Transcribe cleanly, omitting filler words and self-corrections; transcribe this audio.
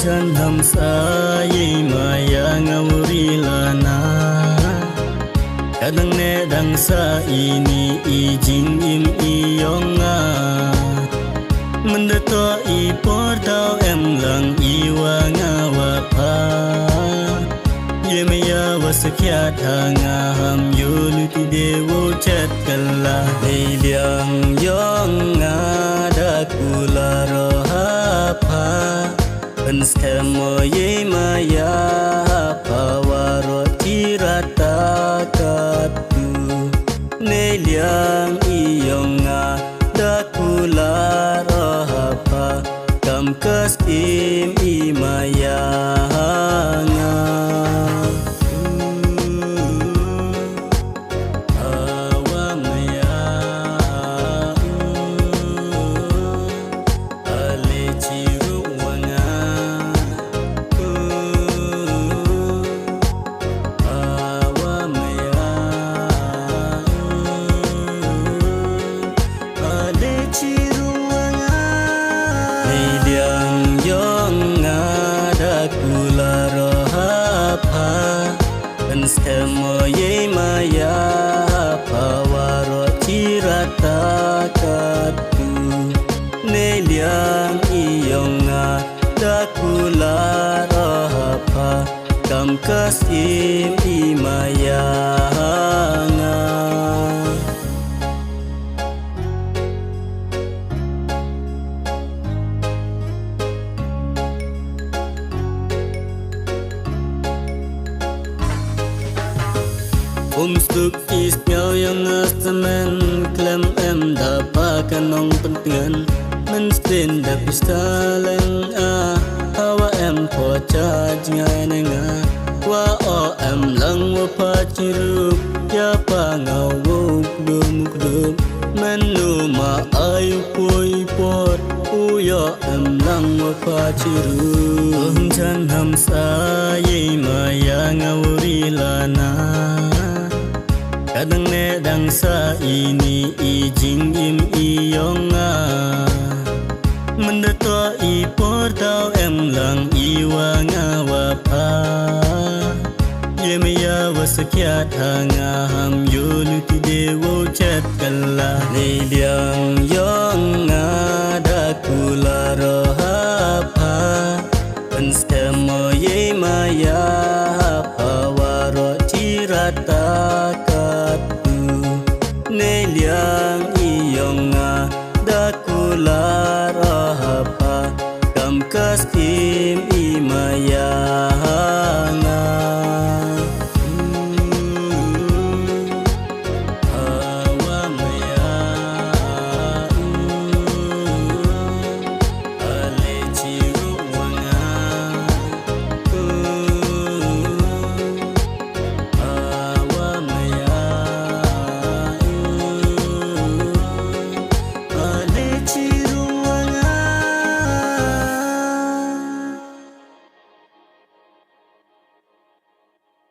chan ham sa ye maya ngawri lana kadang ne dang sa ini I jing im I yonga mendato I portau em lang I wanga wapa ye maya wasakya thanga ham yulu ti dewo chat kala liang yonga da kula rohapa Penskemo ye maya pawaro tirata katu neliang iyonga dakula rohapa kam kas im imaya nga Penskemo ye maya pawaro tirata katu neliang iyonga dakula rohapa kam kasim imaya nga Umstuk is miao yang astaman Klem em da pa kanong pentingan Menspin da pistalang Hawa em po charge ngay na nga Wa o em lang wa pa chirup Ya pa nga wuk dum kudum Menu ma ayu pui pot Uyo em lang wa pa chirup Chan ham sa ye maya ngawri lana Kadang ne dang sa ini I jing im I yonga mendato I portau em lang I wanga wapa ye maya wasakya thanga ham yulu ti dewo chat kala liang yonga dakula rohapa penskemo ye maya pawaro tirata neliang iyonga dakula rohapa kam kas